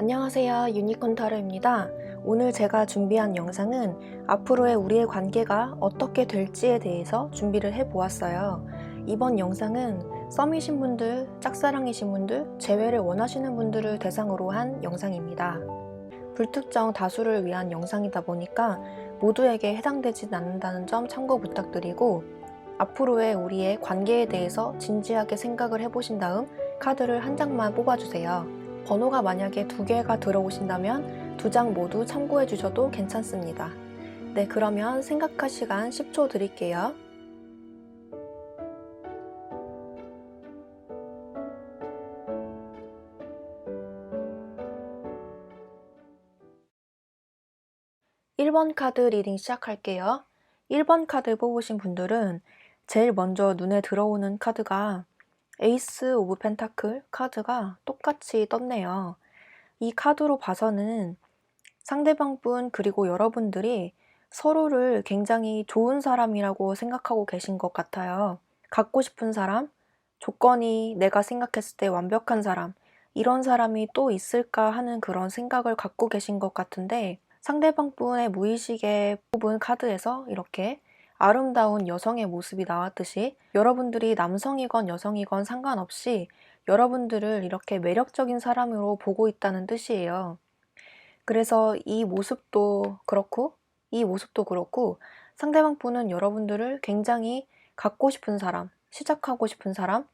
안녕하세요. 유니콘 타로입니다. 오늘 제가 준비한 영상은 앞으로의 우리의 관계가 어떻게 될지에 대해서 준비를 해보았어요. 이번 영상은 썸이신 분들, 짝사랑이신 분들, 재회를 원하시는 분들을 대상으로 한 영상입니다. 불특정 다수를 위한 영상이다 보니까 모두에게 해당되진 않는다는 점 참고 부탁드리고, 앞으로의 우리의 관계에 대해서 진지하게 생각을 해보신 다음 카드를 한 장만 뽑아주세요. 번호가 만약에 2개가 들어오신다면 2장 모두 참고해 주셔도 괜찮습니다. 네, 그러면 생각할 시간 10초 드릴게요. (1번) 카드 리딩 시작할게요. 1번 카드 뽑으신 분들은 제일 먼저 눈에 들어오는 카드가 에이스 오브 펜타클 카드가 똑같이 떴네요. 이 카드로 봐서는 상대방 분 그리고 여러분들이 서로를 굉장히 좋은 사람이라고 생각하고 계신 것 같아요. 갖고 싶은 사람, 조건이 내가 생각했을 때 완벽한 사람, 이런 사람이 또 있을까 하는 그런 생각을 갖고 계신 것 같은데, 상대방 분의 무의식에 뽑은 카드에서 이렇게 아름다운 여성의 모습이 나왔듯이 여러분들이 남성이건 여성이건 상관없이 여러분들을 이렇게 매력적인 사람으로 보고 있다는 뜻이에요. 그래서 이 모습도 그렇고 이 모습도 그렇고 상대방 분은 여러분들을 굉장히 갖고 싶은 사람, 시작하고 싶은 사람,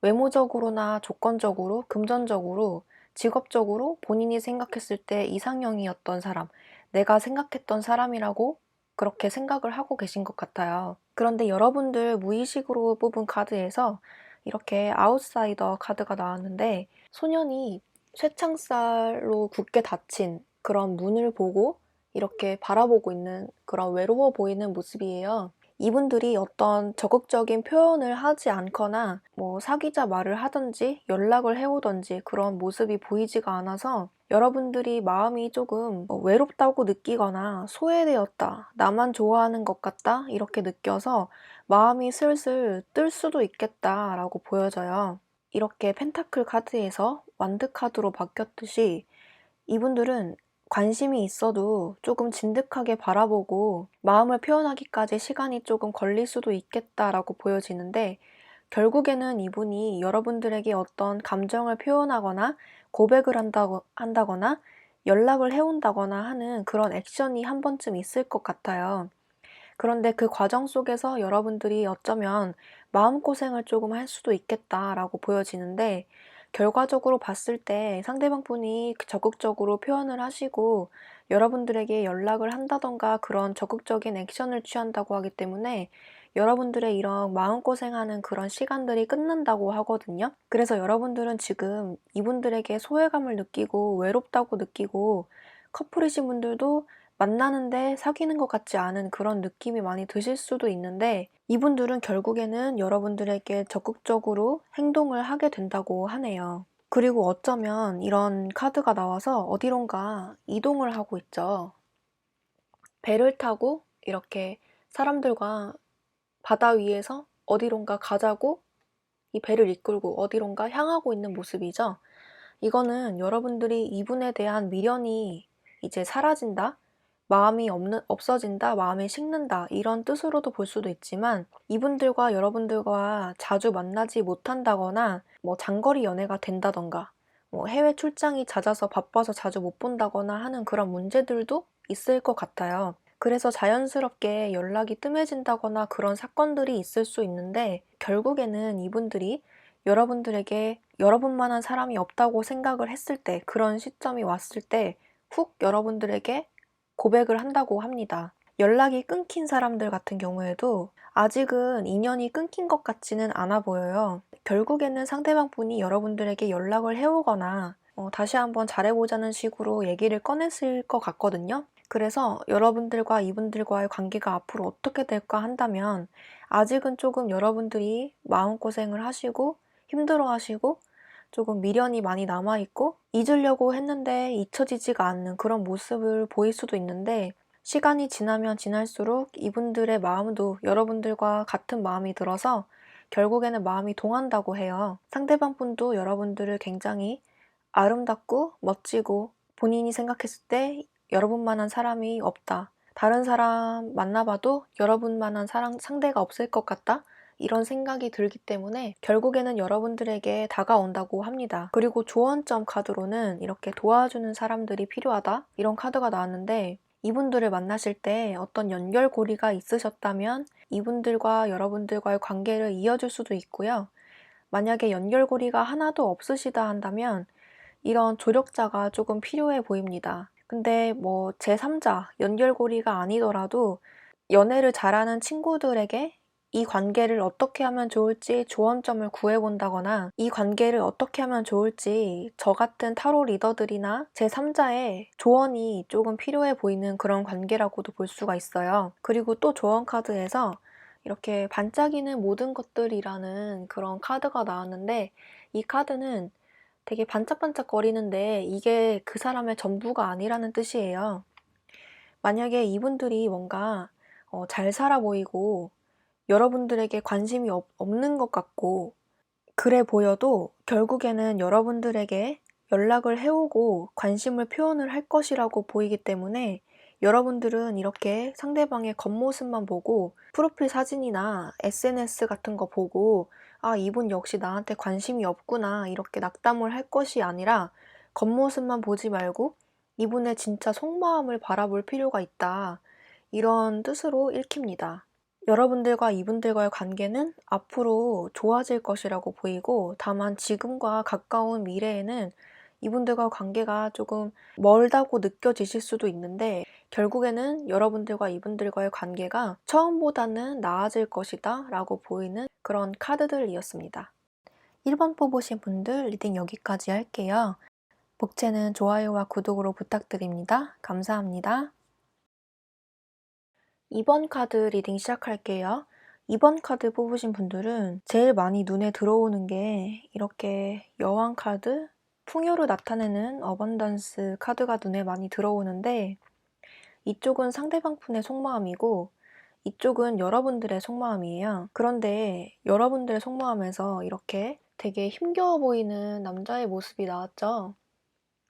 외모적으로나 조건적으로, 금전적으로, 직업적으로 본인이 생각했을 때 이상형이었던 사람, 내가 생각했던 사람이라고 그렇게 생각을 하고 계신 것 같아요. 그런데 여러분들 무의식으로 뽑은 카드에서 이렇게 아웃사이더 카드가 나왔는데, 소년이 쇠창살로 굳게 닫힌 그런 문을 보고 이렇게 바라보고 있는 그런 외로워 보이는 모습이에요. 이분들이 어떤 적극적인 표현을 하지 않거나 사귀자 말을 하든지 연락을 해오든지 그런 모습이 보이지가 않아서 여러분들이 마음이 조금 외롭다고 느끼거나 소외되었다, 나만 좋아하는 것 같다 이렇게 느껴서 마음이 슬슬 뜰 수도 있겠다라고 보여져요. 이렇게 펜타클 카드에서 완드 카드로 바뀌었듯이 이분들은 관심이 있어도 조금 진득하게 바라보고 마음을 표현하기까지 시간이 조금 걸릴 수도 있겠다라고 보여지는데, 결국에는 이분이 여러분들에게 어떤 감정을 표현하거나 고백을 한다거나 연락을 해온다거나 하는 그런 액션이 한 번쯤 있을 것 같아요. 그런데 그 과정 속에서 여러분들이 어쩌면 마음고생을 조금 할 수도 있겠다라고 보여지는데, 결과적으로 봤을 때 상대방 분이 적극적으로 표현을 하시고 여러분들에게 연락을 한다던가 그런 적극적인 액션을 취한다고 하기 때문에 여러분들의 이런 마음고생하는 그런 시간들이 끝난다고 하거든요. 그래서 여러분들은 지금 이분들에게 소외감을 느끼고 외롭다고 느끼고, 커플이신 분들도 만나는데 사귀는 것 같지 않은 그런 느낌이 많이 드실 수도 있는데, 이분들은 결국에는 여러분들에게 적극적으로 행동을 하게 된다고 하네요. 그리고 어쩌면 이런 카드가 나와서 어디론가 이동을 하고 있죠. 배를 타고 이렇게 사람들과 바다 위에서 어디론가 가자고 이 배를 이끌고 어디론가 향하고 있는 모습이죠. 이거는 여러분들이 이분에 대한 미련이 이제 사라진다, 마음이 없어진다, 마음이 식는다, 이런 뜻으로도 볼 수도 있지만, 이분들과 여러분들과 자주 만나지 못한다거나 장거리 연애가 된다던가 해외 출장이 잦아서 바빠서 자주 못 본다거나 하는 그런 문제들도 있을 것 같아요. 그래서 자연스럽게 연락이 뜸해진다거나 그런 사건들이 있을 수 있는데, 결국에는 이분들이 여러분들에게 여러분만한 사람이 없다고 생각을 했을 때, 그런 시점이 왔을 때 훅 여러분들에게 고백을 한다고 합니다. 연락이 끊긴 사람들 같은 경우에도 아직은 인연이 끊긴 것 같지는 않아 보여요. 결국에는 상대방 분이 여러분들에게 연락을 해오거나 다시 한번 잘해보자는 식으로 얘기를 꺼냈을 것 같거든요. 그래서 여러분들과 이분들과의 관계가 앞으로 어떻게 될까 한다면, 아직은 조금 여러분들이 마음고생을 하시고 힘들어하시고 조금 미련이 많이 남아있고 잊으려고 했는데 잊혀지지가 않는 그런 모습을 보일 수도 있는데, 시간이 지나면 지날수록 이분들의 마음도 여러분들과 같은 마음이 들어서 결국에는 마음이 동한다고 해요. 상대방 분도 여러분들을 굉장히 아름답고 멋지고 본인이 생각했을 때 여러분만한 사람이 없다. 다른 사람 만나봐도 여러분만한 상대가 없을 것 같다. 이런 생각이 들기 때문에 결국에는 여러분들에게 다가온다고 합니다. 그리고 조언점 카드로는 이렇게 도와주는 사람들이 필요하다. 이런 카드가 나왔는데 이분들을 만나실 때 어떤 연결고리가 있으셨다면 이분들과 여러분들과의 관계를 이어줄 수도 있고요. 만약에 연결고리가 하나도 없으시다 한다면 이런 조력자가 조금 필요해 보입니다. 근데 뭐 제3자, 연결고리가 아니더라도 연애를 잘하는 친구들에게 이 관계를 어떻게 하면 좋을지 조언점을 구해본다거나 이 관계를 어떻게 하면 좋을지 저 같은 타로 리더들이나 제3자의 조언이 조금 필요해 보이는 그런 관계라고도 볼 수가 있어요. 그리고 또 조언 카드에서 이렇게 반짝이는 모든 것들이라는 그런 카드가 나왔는데 이 카드는 되게 반짝반짝거리는데 이게 그 사람의 전부가 아니라는 뜻이에요. 만약에 이분들이 뭔가 잘 살아 보이고 여러분들에게 관심이 없는 것 같고 그래 보여도 결국에는 여러분들에게 연락을 해오고 관심을 표현을 할 것이라고 보이기 때문에 여러분들은 이렇게 상대방의 겉모습만 보고 프로필 사진이나 SNS 같은 거 보고 아, 이분 역시 나한테 관심이 없구나 이렇게 낙담을 할 것이 아니라 겉모습만 보지 말고 이분의 진짜 속마음을 바라볼 필요가 있다. 이런 뜻으로 읽힙니다. 여러분들과 이분들과의 관계는 앞으로 좋아질 것이라고 보이고 다만 지금과 가까운 미래에는 이분들과 관계가 조금 멀다고 느껴지실 수도 있는데 결국에는 여러분들과 이분들과의 관계가 처음보다는 나아질 것이다 라고 보이는 그런 카드들이었습니다. 1번 뽑으신 분들 리딩 여기까지 할게요. 복채는 좋아요와 구독으로 부탁드립니다. 감사합니다. 2번 카드 리딩 시작할게요. 2번 카드 뽑으신 분들은 제일 많이 눈에 들어오는 게 이렇게 여왕 카드, 풍요를 나타내는 어번던스 카드가 눈에 많이 들어오는데 이쪽은 상대방 분의 속마음이고 이쪽은 여러분들의 속마음이에요. 그런데 여러분들의 속마음에서 이렇게 되게 힘겨워 보이는 남자의 모습이 나왔죠.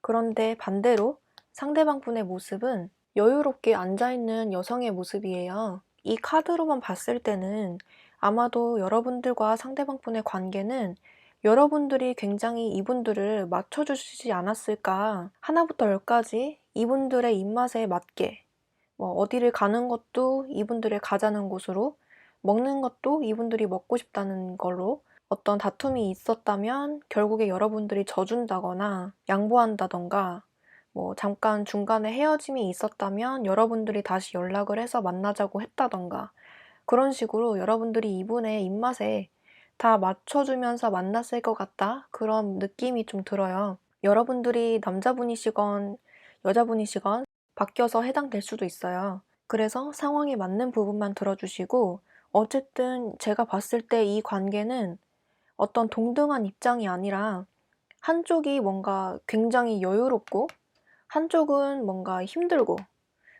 그런데 반대로 상대방 분의 모습은 여유롭게 앉아있는 여성의 모습이에요. 이 카드로만 봤을 때는 아마도 여러분들과 상대방 분의 관계는 여러분들이 굉장히 이분들을 맞춰주시지 않았을까. 하나부터 열까지 이분들의 입맛에 맞게 어디를 가는 것도 이분들의 가자는 곳으로 먹는 것도 이분들이 먹고 싶다는 걸로 어떤 다툼이 있었다면 결국에 여러분들이 져준다거나 양보한다던가 잠깐 중간에 헤어짐이 있었다면 여러분들이 다시 연락을 해서 만나자고 했다던가 그런 식으로 여러분들이 이분의 입맛에 다 맞춰주면서 만났을 것 같다 그런 느낌이 좀 들어요. 여러분들이 남자분이시건 여자분이시건 바뀌어서 해당될 수도 있어요. 그래서 상황에 맞는 부분만 들어주시고 어쨌든 제가 봤을 때 이 관계는 어떤 동등한 입장이 아니라 한쪽이 뭔가 굉장히 여유롭고 한쪽은 뭔가 힘들고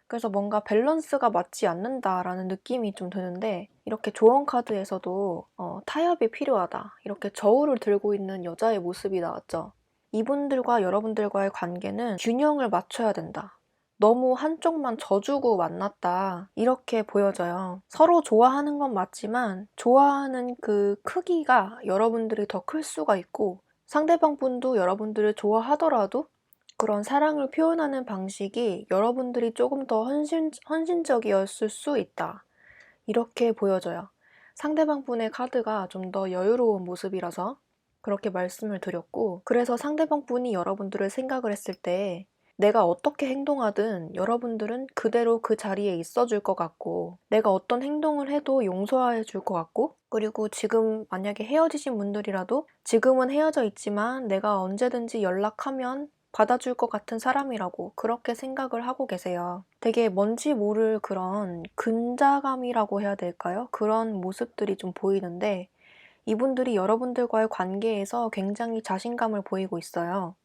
그래서 뭔가 밸런스가 맞지 않는다라는 느낌이 좀 드는데 이렇게 조언 카드에서도 타협이 필요하다 이렇게 저울을 들고 있는 여자의 모습이 나왔죠. 이분들과 여러분들과의 관계는 균형을 맞춰야 된다. 너무 한쪽만 져주고 만났다 이렇게 보여져요. 서로 좋아하는 건 맞지만 좋아하는 그 크기가 여러분들이 더 클 수가 있고 상대방 분도 여러분들을 좋아하더라도 그런 사랑을 표현하는 방식이 여러분들이 조금 더 헌신적이었을 수 있다. 이렇게 보여져요. 상대방 분의 카드가 좀 더 여유로운 모습이라서 그렇게 말씀을 드렸고 그래서 상대방 분이 여러분들을 생각을 했을 때 내가 어떻게 행동하든 여러분들은 그대로 그 자리에 있어줄 것 같고 내가 어떤 행동을 해도 용서해 줄 것 같고 그리고 지금 만약에 헤어지신 분들이라도 지금은 헤어져 있지만 내가 언제든지 연락하면 받아줄 것 같은 사람이라고 그렇게 생각을 하고 계세요. 되게 뭔지 모를 그런 근자감이라고 해야 될까요? 그런 모습들이 좀 보이는데 이분들이 여러분들과의 관계에서 굉장히 자신감을 보이고 있어요.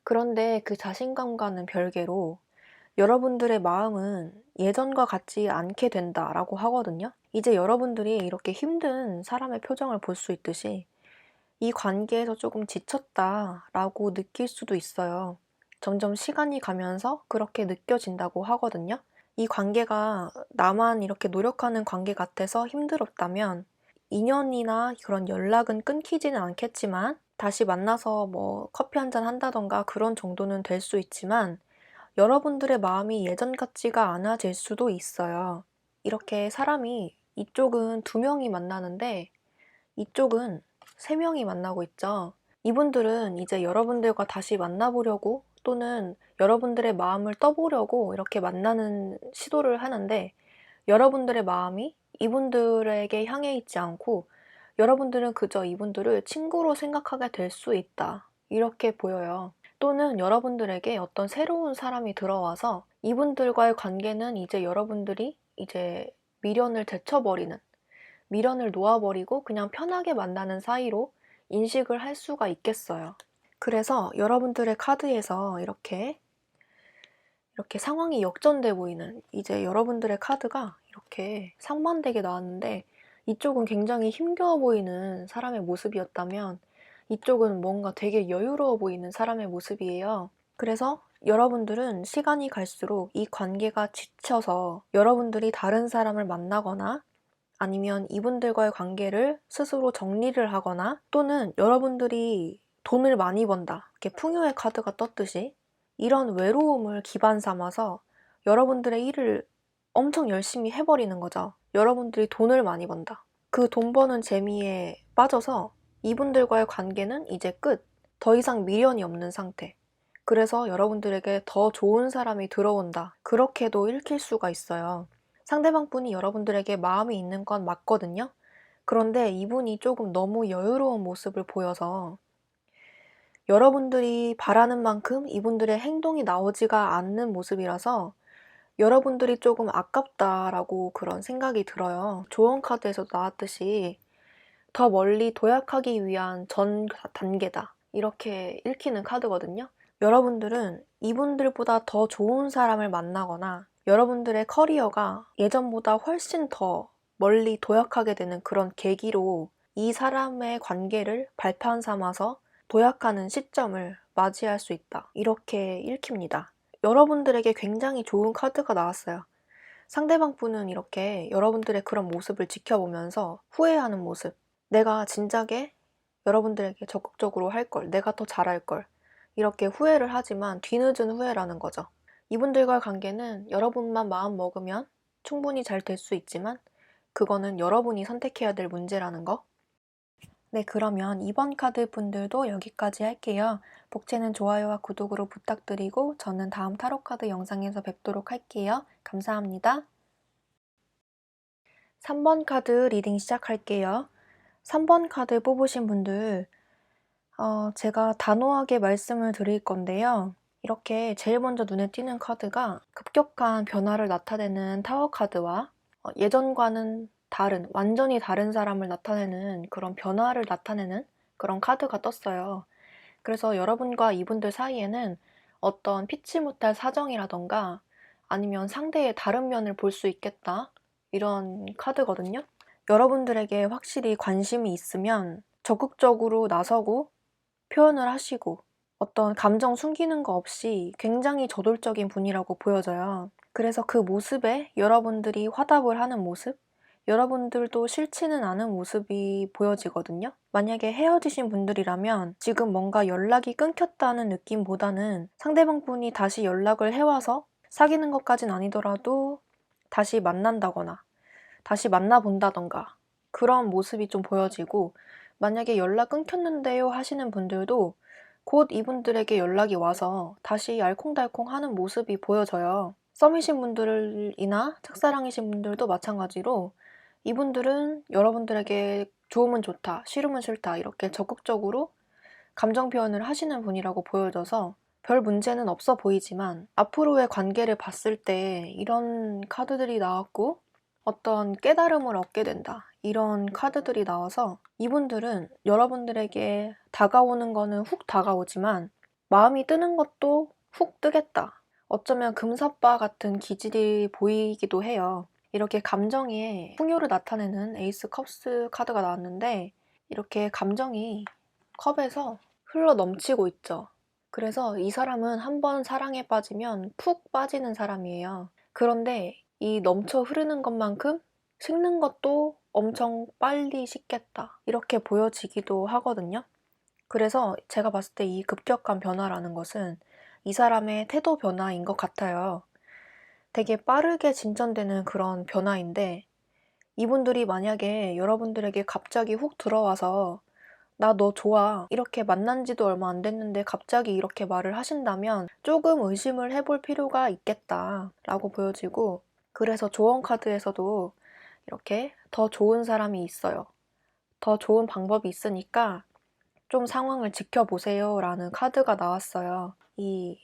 그런데 그 자신감과는 별개로 여러분들의 마음은 예전과 같지 않게 된다라고 하거든요. 이제 여러분들이 이렇게 힘든 사람의 표정을 볼 수 있듯이 이 관계에서 조금 지쳤다라고 느낄 수도 있어요. 점점 시간이 가면서 그렇게 느껴진다고 하거든요. 이 관계가 나만 이렇게 노력하는 관계 같아서 힘들었다면 인연이나 그런 연락은 끊기지는 않겠지만 다시 만나서 뭐 커피 한잔 한다던가 그런 정도는 될 수 있지만 여러분들의 마음이 예전 같지가 않아질 수도 있어요. 이렇게 사람이 이쪽은 2명이 만나는데 이쪽은 3명이 만나고 있죠. 이분들은 이제 여러분들과 다시 만나보려고 또는 여러분들의 마음을 떠보려고 이렇게 만나는 시도를 하는데 여러분들의 마음이 이분들에게 향해 있지 않고 여러분들은 그저 이분들을 친구로 생각하게 될 수 있다. 이렇게 보여요. 또는 여러분들에게 어떤 새로운 사람이 들어와서 이분들과의 관계는 이제 여러분들이 이제 미련을 제쳐버리는, 미련을 놓아버리고 그냥 편하게 만나는 사이로 인식을 할 수가 있겠어요. 그래서 여러분들의 카드에서 이렇게 상황이 역전돼 보이는, 이제 여러분들의 카드가 이렇게 상반되게 나왔는데 이쪽은 굉장히 힘겨워 보이는 사람의 모습이었다면 이쪽은 뭔가 되게 여유로워 보이는 사람의 모습이에요. 그래서 여러분들은 시간이 갈수록 이 관계가 지쳐서 여러분들이 다른 사람을 만나거나 아니면 이분들과의 관계를 스스로 정리를 하거나 또는 여러분들이 돈을 많이 번다, 이렇게 풍요의 카드가 떴듯이 이런 외로움을 기반 삼아서 여러분들의 일을 엄청 열심히 해버리는 거죠. 여러분들이 돈을 많이 번다. 그 돈 버는 재미에 빠져서 이분들과의 관계는 이제 끝. 더 이상 미련이 없는 상태. 그래서 여러분들에게 더 좋은 사람이 들어온다. 그렇게도 읽힐 수가 있어요. 상대방 분이 여러분들에게 마음이 있는 건 맞거든요. 그런데 이분이 조금 너무 여유로운 모습을 보여서 여러분들이 바라는 만큼 이분들의 행동이 나오지가 않는 모습이라서 여러분들이 조금 아깝다라고 그런 생각이 들어요. 조언 카드에서도 나왔듯이 더 멀리 도약하기 위한 전 단계다. 이렇게 읽히는 카드거든요. 여러분들은 이분들보다 더 좋은 사람을 만나거나 여러분들의 커리어가 예전보다 훨씬 더 멀리 도약하게 되는 그런 계기로 이 사람의 관계를 발판 삼아서 도약하는 시점을 맞이할 수 있다. 이렇게 읽힙니다. 여러분들에게 굉장히 좋은 카드가 나왔어요. 상대방 분은 이렇게 여러분들의 그런 모습을 지켜보면서 후회하는 모습. 내가 진작에 여러분들에게 적극적으로 할 걸, 내가 더 잘할 걸. 이렇게 후회를 하지만 뒤늦은 후회라는 거죠. 이분들과의 관계는 여러분만 마음 먹으면 충분히 잘 될 수 있지만 그거는 여러분이 선택해야 될 문제라는 거. 네, 그러면 이번 카드 분들도 여기까지 할게요. 복채는 좋아요와 구독으로 부탁드리고 저는 다음 타로 카드 영상에서 뵙도록 할게요. 감사합니다. 3번 카드 리딩 시작할게요. 3번 카드 뽑으신 분들 제가 단호하게 말씀을 드릴 건데요. 이렇게 제일 먼저 눈에 띄는 카드가 급격한 변화를 나타내는 타워 카드와 예전과는 다른, 완전히 다른 사람을 나타내는 그런 변화를 나타내는 그런 카드가 떴어요. 그래서 여러분과 이분들 사이에는 어떤 피치 못할 사정이라던가 아니면 상대의 다른 면을 볼 수 있겠다. 이런 카드거든요. 여러분들에게 확실히 관심이 있으면 적극적으로 나서고 표현을 하시고 어떤 감정 숨기는 거 없이 굉장히 저돌적인 분이라고 보여져요. 그래서 그 모습에 여러분들이 화답을 하는 모습, 여러분들도 싫지는 않은 모습이 보여지거든요. 만약에 헤어지신 분들이라면 지금 뭔가 연락이 끊겼다는 느낌보다는 상대방 분이 다시 연락을 해와서 사귀는 것까진 아니더라도 다시 만난다거나 다시 만나본다던가 그런 모습이 좀 보여지고, 만약에 연락 끊겼는데요 하시는 분들도 곧 이분들에게 연락이 와서 다시 알콩달콩 하는 모습이 보여져요. 썸이신 분들이나 짝사랑이신 분들도 마찬가지로 이분들은 여러분들에게 좋으면 좋다, 싫으면 싫다 이렇게 적극적으로 감정 표현을 하시는 분이라고 보여져서 별 문제는 없어 보이지만 앞으로의 관계를 봤을 때 이런 카드들이 나왔고 어떤 깨달음을 얻게 된다, 이런 카드들이 나와서 이분들은 여러분들에게 다가오는 거는 훅 다가오지만 마음이 뜨는 것도 훅 뜨겠다. 어쩌면 금사빠 같은 기질이 보이기도 해요. 이렇게 감정의 풍요를 나타내는 에이스 컵스 카드가 나왔는데 이렇게 감정이 컵에서 흘러 넘치고 있죠. 그래서 이 사람은 한번 사랑에 빠지면 푹 빠지는 사람이에요. 그런데 이 넘쳐 흐르는 것만큼 식는 것도 엄청 빨리 식겠다, 이렇게 보여지기도 하거든요. 그래서 제가 봤을 때 이 급격한 변화라는 것은 이 사람의 태도 변화인 것 같아요. 되게 빠르게 진전되는 그런 변화인데, 이분들이 만약에 여러분들에게 갑자기 훅 들어와서 나 너 좋아, 이렇게 만난 지도 얼마 안 됐는데 갑자기 이렇게 말을 하신다면 조금 의심을 해볼 필요가 있겠다라고 보여지고, 그래서 조언 카드에서도 이렇게 더 좋은 사람이 있어요, 더 좋은 방법이 있으니까 좀 상황을 지켜보세요 라는 카드가 나왔어요. 이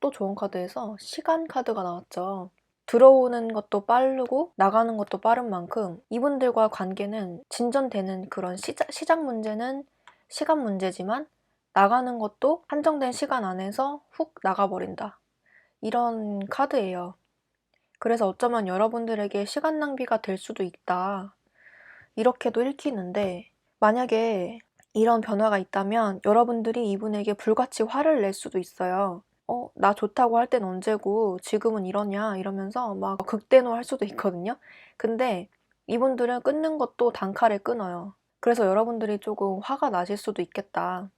또 좋은 카드에서 시간 카드가 나왔죠. 들어오는 것도 빠르고 나가는 것도 빠른 만큼 이분들과 관계는 진전되는, 그런 시작 문제는 시간 문제지만 나가는 것도 한정된 시간 안에서 훅 나가버린다, 이런 카드예요. 그래서 어쩌면 여러분들에게 시간 낭비가 될 수도 있다, 이렇게도 읽히는데, 만약에 이런 변화가 있다면 여러분들이 이분에게 불같이 화를 낼 수도 있어요. 나 좋다고 할 땐 언제고 지금은 이러냐, 이러면서 막 극대노할 수도 있거든요. 근데 이분들은 끊는 것도 단칼에 끊어요. 그래서 여러분들이 조금 화가 나실 수도 있겠다.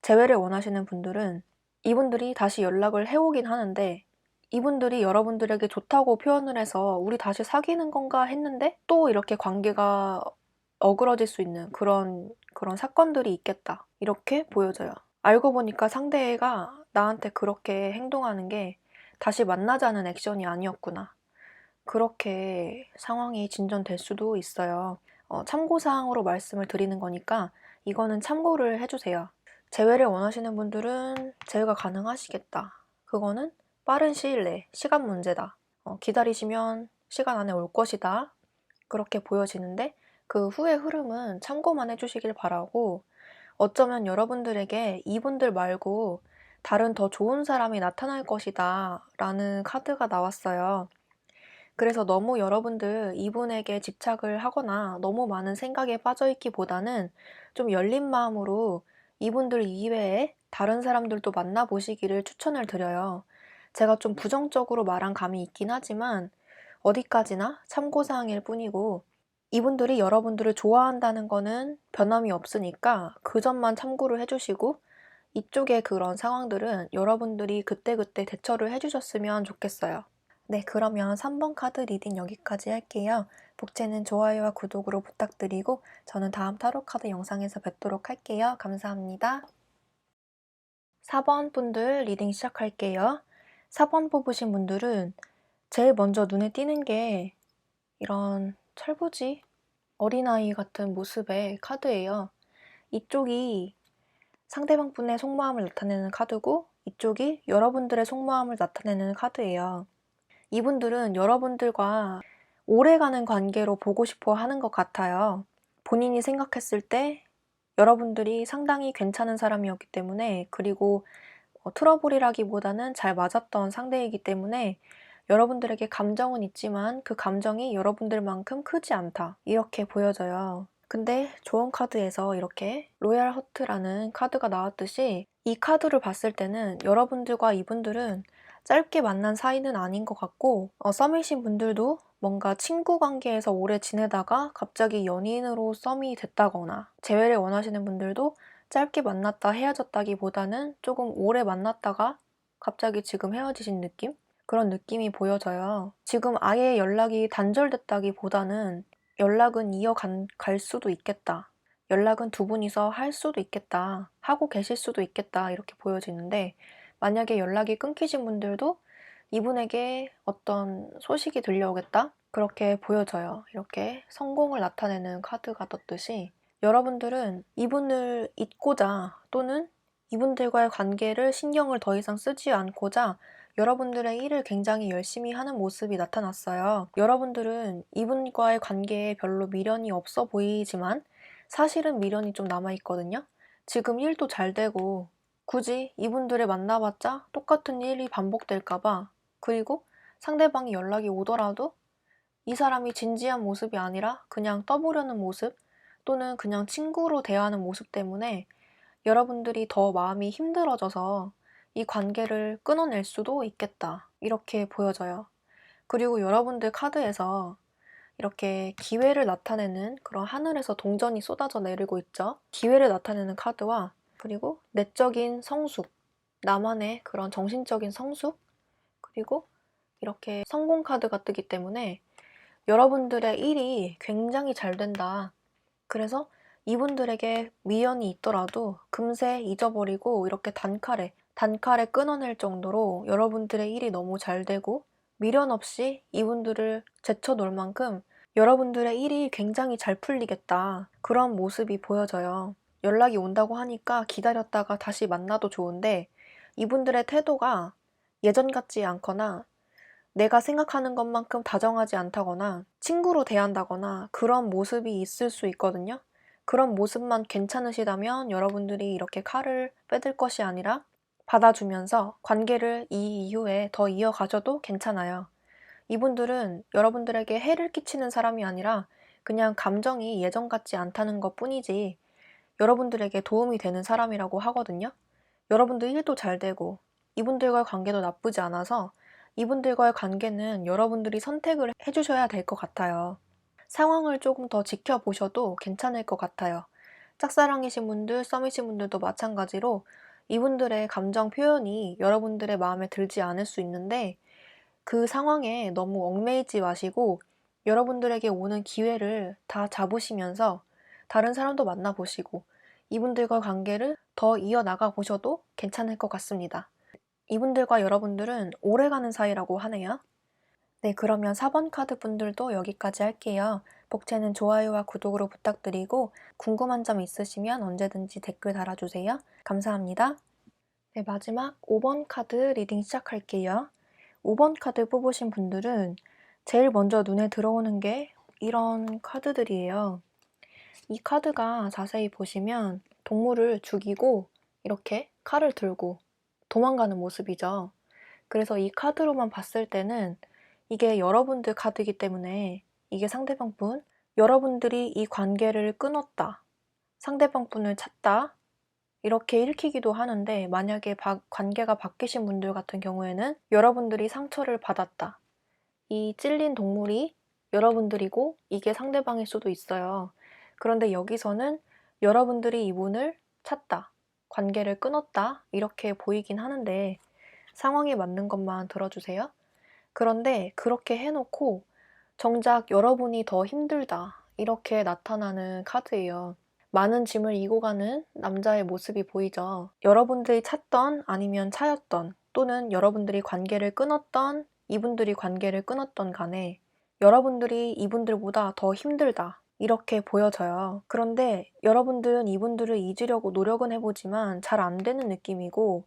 재회를 원하시는 분들은 이분들이 다시 연락을 해오긴 하는데, 이분들이 여러분들에게 좋다고 표현을 해서 우리 다시 사귀는 건가 했는데 또 이렇게 관계가 어그러질 수 있는 그런 사건들이 있겠다, 이렇게 보여져요. 알고 보니까 상대가 나한테 그렇게 행동하는 게 다시 만나자는 액션이 아니었구나, 그렇게 상황이 진전될 수도 있어요. 참고사항으로 말씀을 드리는 거니까 이거는 참고를 해주세요. 재회를 원하시는 분들은 재회가 가능하시겠다, 그거는 빠른 시일 내 시간 문제다, 기다리시면 시간 안에 올 것이다, 그렇게 보여지는데 그 후의 흐름은 참고만 해주시길 바라고, 어쩌면 여러분들에게 이분들 말고 다른 더 좋은 사람이 나타날 것이다 라는 카드가 나왔어요. 그래서 너무 여러분들 이분에게 집착을 하거나 너무 많은 생각에 빠져있기보다는 좀 열린 마음으로 이분들 이외에 다른 사람들도 만나보시기를 추천을 드려요. 제가 좀 부정적으로 말한 감이 있긴 하지만 어디까지나 참고사항일 뿐이고, 이분들이 여러분들을 좋아한다는 거는 변함이 없으니까 그 점만 참고를 해주시고, 이쪽의 그런 상황들은 여러분들이 그때그때 대처를 해주셨으면 좋겠어요. 네, 그러면 3번 카드 리딩 여기까지 할게요. 복채는 좋아요와 구독으로 부탁드리고 저는 다음 타로 카드 영상에서 뵙도록 할게요. 감사합니다. 4번 분들 리딩 시작할게요. 4번 뽑으신 분들은 제일 먼저 눈에 띄는 게 이런 철부지, 어린아이 같은 모습의 카드예요. 이쪽이 상대방 분의 속마음을 나타내는 카드고 이쪽이 여러분들의 속마음을 나타내는 카드예요. 이분들은 여러분들과 오래가는 관계로 보고 싶어 하는 것 같아요. 본인이 생각했을 때 여러분들이 상당히 괜찮은 사람이었기 때문에, 그리고 트러블이라기보다는 잘 맞았던 상대이기 때문에 여러분들에게 감정은 있지만 그 감정이 여러분들만큼 크지 않다, 이렇게 보여져요. 근데 조언 카드에서 이렇게 로얄 허트라는 카드가 나왔듯이 이 카드를 봤을 때는 여러분들과 이분들은 짧게 만난 사이는 아닌 것 같고, 썸이신 분들도 뭔가 친구 관계에서 오래 지내다가 갑자기 연인으로 썸이 됐다거나, 재회를 원하시는 분들도 짧게 만났다 헤어졌다기보다는 조금 오래 만났다가 갑자기 지금 헤어지신 느낌? 그런 느낌이 보여져요. 지금 아예 연락이 단절됐다기보다는 연락은 이어갈 수도 있겠다, 연락은 두 분이서 할 수도 있겠다, 하고 계실 수도 있겠다, 이렇게 보여지는데, 만약에 연락이 끊기신 분들도 이분에게 어떤 소식이 들려오겠다, 그렇게 보여져요. 이렇게 성공을 나타내는 카드가 떴듯이 여러분들은 이분을 잊고자, 또는 이분들과의 관계를 신경을 더 이상 쓰지 않고자 여러분들의 일을 굉장히 열심히 하는 모습이 나타났어요. 여러분들은 이분과의 관계에 별로 미련이 없어 보이지만 사실은 미련이 좀 남아있거든요. 지금 일도 잘 되고 굳이 이분들을 만나봤자 똑같은 일이 반복될까봐, 그리고 상대방이 연락이 오더라도 이 사람이 진지한 모습이 아니라 그냥 떠보려는 모습, 또는 그냥 친구로 대하는 모습 때문에 여러분들이 더 마음이 힘들어져서 이 관계를 끊어낼 수도 있겠다. 이렇게 보여져요. 그리고 여러분들 카드에서 이렇게 기회를 나타내는 그런 하늘에서 동전이 쏟아져 내리고 있죠. 기회를 나타내는 카드와 그리고 내적인 성숙, 나만의 그런 정신적인 성숙, 그리고 이렇게 성공 카드가 뜨기 때문에 여러분들의 일이 굉장히 잘 된다. 그래서 이분들에게 미련이 있더라도 금세 잊어버리고 이렇게 단칼에 끊어낼 정도로 여러분들의 일이 너무 잘 되고 미련 없이 이분들을 제쳐놓을 만큼 여러분들의 일이 굉장히 잘 풀리겠다. 그런 모습이 보여져요. 연락이 온다고 하니까 기다렸다가 다시 만나도 좋은데 이분들의 태도가 예전 같지 않거나 내가 생각하는 것만큼 다정하지 않다거나 친구로 대한다거나 그런 모습이 있을 수 있거든요. 그런 모습만 괜찮으시다면 여러분들이 이렇게 칼을 빼들 것이 아니라 받아주면서 관계를 이 이후에 더 이어가셔도 괜찮아요. 이분들은 여러분들에게 해를 끼치는 사람이 아니라 그냥 감정이 예전 같지 않다는 것 뿐이지 여러분들에게 도움이 되는 사람이라고 하거든요. 여러분들 일도 잘 되고 이분들과의 관계도 나쁘지 않아서 이분들과의 관계는 여러분들이 선택을 해주셔야 될 것 같아요. 상황을 조금 더 지켜보셔도 괜찮을 것 같아요. 짝사랑이신 분들, 썸이신 분들도 마찬가지로 이분들의 감정 표현이 여러분들의 마음에 들지 않을 수 있는데 그 상황에 너무 얽매이지 마시고 여러분들에게 오는 기회를 다 잡으시면서 다른 사람도 만나보시고 이분들과 관계를 더 이어나가 보셔도 괜찮을 것 같습니다. 이분들과 여러분들은 오래가는 사이라고 하네요. 네, 그러면 4번 카드 분들도 여기까지 할게요. 복채는 좋아요와 구독으로 부탁드리고 궁금한 점 있으시면 언제든지 댓글 달아주세요. 감사합니다. 네, 마지막 5번 카드 리딩 시작할게요. 5번 카드 뽑으신 분들은 제일 먼저 눈에 들어오는 게 이런 카드들이에요. 이 카드가 자세히 보시면 동물을 죽이고 이렇게 칼을 들고 도망가는 모습이죠. 그래서 이 카드로만 봤을 때는 이게 여러분들 카드이기 때문에 이게 상대방 분, 여러분들이 이 관계를 끊었다, 상대방 분을 찾다 이렇게 읽히기도 하는데 만약에 관계가 바뀌신 분들 같은 경우에는 여러분들이 상처를 받았다. 이 찔린 동물이 여러분들이고 이게 상대방일 수도 있어요. 그런데 여기서는 여러분들이 이분을 찾다, 관계를 끊었다 이렇게 보이긴 하는데 상황에 맞는 것만 들어주세요. 그런데 그렇게 해놓고 정작 여러분이 더 힘들다 이렇게 나타나는 카드예요. 많은 짐을 이고 가는 남자의 모습이 보이죠. 여러분들이 찾던 아니면 차였던 또는 여러분들이 관계를 끊었던 이분들이 관계를 끊었던 간에 여러분들이 이분들보다 더 힘들다 이렇게 보여져요. 그런데 여러분들은 이분들을 잊으려고 노력은 해보지만 잘 안 되는 느낌이고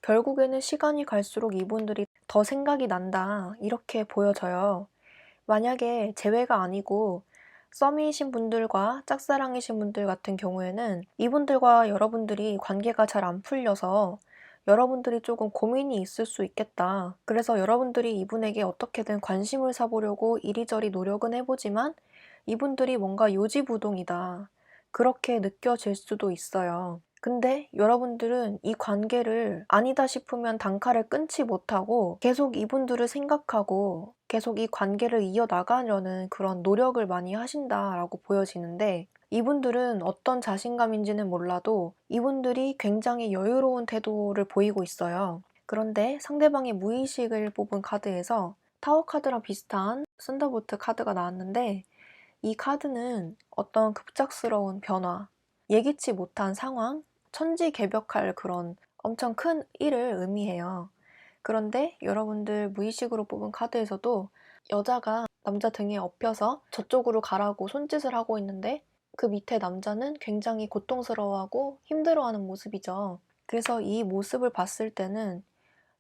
결국에는 시간이 갈수록 이분들이 더 생각이 난다 이렇게 보여져요. 만약에 재회가 아니고 썸이신 분들과 짝사랑이신 분들 같은 경우에는 이분들과 여러분들이 관계가 잘 안 풀려서 여러분들이 조금 고민이 있을 수 있겠다. 그래서 여러분들이 이분에게 어떻게든 관심을 사보려고 이리저리 노력은 해보지만 이분들이 뭔가 요지부동이다. 그렇게 느껴질 수도 있어요. 근데 여러분들은 이 관계를 아니다 싶으면 단칼을 끊지 못하고 계속 이분들을 생각하고 계속 이 관계를 이어나가려는 그런 노력을 많이 하신다라고 보여지는데 이분들은 어떤 자신감인지는 몰라도 이분들이 굉장히 여유로운 태도를 보이고 있어요. 그런데 상대방의 무의식을 뽑은 카드에서 타워 카드랑 비슷한 썬더볼트 카드가 나왔는데 이 카드는 어떤 급작스러운 변화, 예기치 못한 상황, 천지개벽할 그런 엄청 큰 일을 의미해요. 그런데 여러분들 무의식으로 뽑은 카드에서도 여자가 남자 등에 업혀서 저쪽으로 가라고 손짓을 하고 있는데 그 밑에 남자는 굉장히 고통스러워하고 힘들어하는 모습이죠. 그래서 이 모습을 봤을 때는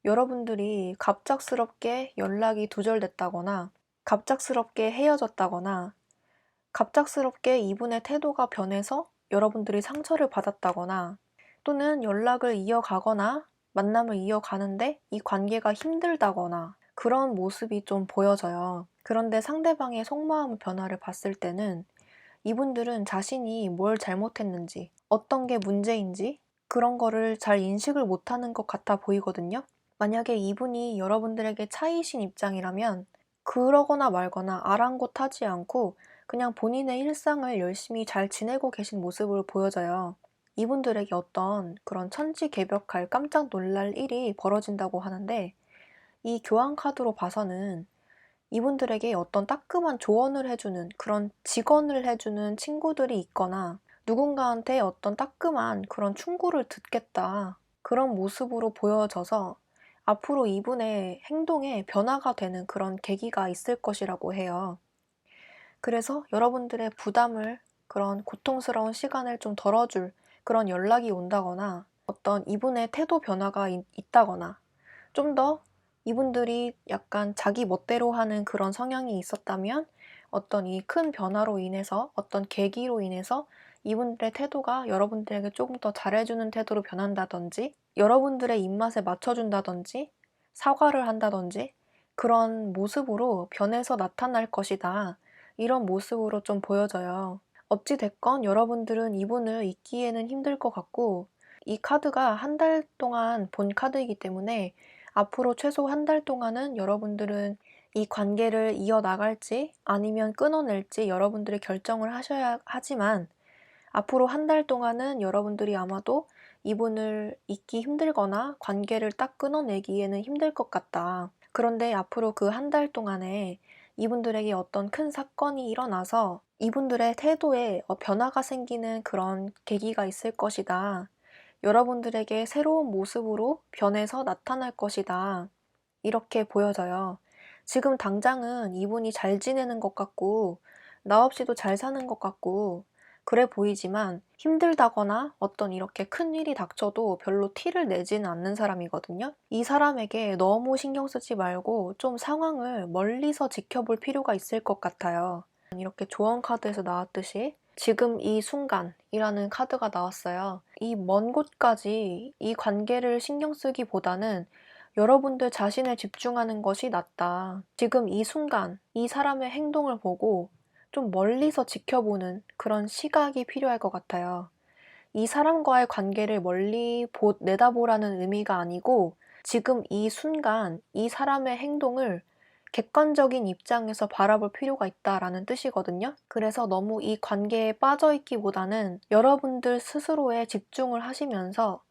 여러분들이 갑작스럽게 연락이 두절됐다거나 갑작스럽게 헤어졌다거나 갑작스럽게 이분의 태도가 변해서 여러분들이 상처를 받았다거나 또는 연락을 이어가거나 만남을 이어가는데 이 관계가 힘들다거나 그런 모습이 좀 보여져요. 그런데 상대방의 속마음 변화를 봤을 때는 이분들은 자신이 뭘 잘못했는지, 어떤 게 문제인지 그런 거를 잘 인식을 못하는 것 같아 보이거든요. 만약에 이분이 여러분들에게 차이신 입장이라면 그러거나 말거나 아랑곳하지 않고 그냥 본인의 일상을 열심히 잘 지내고 계신 모습을 보여져요. 이분들에게 어떤 그런 천지개벽할 깜짝 놀랄 일이 벌어진다고 하는데, 이 교환 카드로 봐서는 이분들에게 어떤 따끔한 조언을 해주는, 그런 직언을 해주는 친구들이 있거나 누군가한테 어떤 따끔한 그런 충고를 듣겠다, 그런 모습으로 보여져서 앞으로 이분의 행동에 변화가 되는 그런 계기가 있을 것이라고 해요. 그래서 여러분들의 부담을, 그런 고통스러운 시간을 좀 덜어줄 그런 연락이 온다거나, 어떤 이분의 태도 변화가 있다거나, 좀 더 이분들이 약간 자기 멋대로 하는 그런 성향이 있었다면 어떤 이 큰 변화로 인해서, 어떤 계기로 인해서 이분들의 태도가 여러분들에게 조금 더 잘해주는 태도로 변한다든지, 여러분들의 입맛에 맞춰준다든지, 사과를 한다든지, 그런 모습으로 변해서 나타날 것이다, 이런 모습으로 좀 보여져요. 어찌 됐건 여러분들은 이분을 잊기에는 힘들 것 같고, 이 카드가 한 달 동안 본 카드이기 때문에 앞으로 최소 한 달 동안은 여러분들은 이 관계를 이어나갈지 아니면 끊어낼지 여러분들이 결정을 하셔야 하지만, 앞으로 한 달 동안은 여러분들이 아마도 이분을 잊기 힘들거나 관계를 딱 끊어내기에는 힘들 것 같다. 그런데 앞으로 그 한 달 동안에 이분들에게 어떤 큰 사건이 일어나서 이분들의 태도에 변화가 생기는 그런 계기가 있을 것이다. 여러분들에게 새로운 모습으로 변해서 나타날 것이다, 이렇게 보여져요. 지금 당장은 이분이 잘 지내는 것 같고 나 없이도 잘 사는 것 같고 그래 보이지만, 힘들다거나 어떤 이렇게 큰 일이 닥쳐도 별로 티를 내지는 않는 사람이거든요. 이 사람에게 너무 신경 쓰지 말고 좀 상황을 멀리서 지켜볼 필요가 있을 것 같아요. 이렇게 조언 카드에서 나왔듯이 지금 이 순간이라는 카드가 나왔어요. 이 먼 곳까지 이 관계를 신경 쓰기보다는 여러분들 자신을 집중하는 것이 낫다. 지금 이 순간, 이 사람의 행동을 보고 좀 멀리서 지켜보는 그런 시각이 필요할 것 같아요. 이 사람과의 관계를 멀리 내다보라는 의미가 아니고, 지금 이 순간, 이 사람의 행동을 객관적인 입장에서 바라볼 필요가 있다라는 뜻이거든요. 그래서 너무 이 관계에 빠져있기보다는 여러분들 스스로에 집중을 하시면서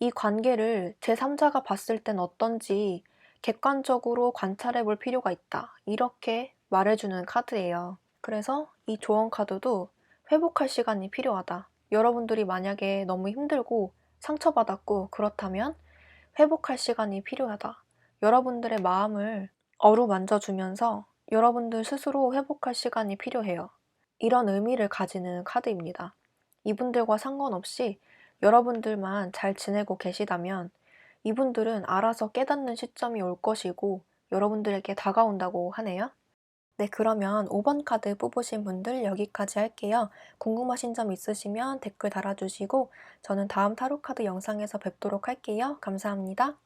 이 관계를 제3자가 봤을 땐 어떤지 객관적으로 관찰해 볼 필요가 있다, 이렇게 말해주는 카드예요. 그래서 이 조언 카드도 회복할 시간이 필요하다. 여러분들이 만약에 너무 힘들고 상처받았고 그렇다면 회복할 시간이 필요하다. 여러분들의 마음을 어루만져주면서 여러분들 스스로 회복할 시간이 필요해요. 이런 의미를 가지는 카드입니다. 이분들과 상관없이 여러분들만 잘 지내고 계시다면 이분들은 알아서 깨닫는 시점이 올 것이고 여러분들에게 다가온다고 하네요. 네, 그러면 5번 카드 뽑으신 분들 여기까지 할게요. 궁금하신 점 있으시면 댓글 달아주시고 저는 다음 타로카드 영상에서 뵙도록 할게요. 감사합니다.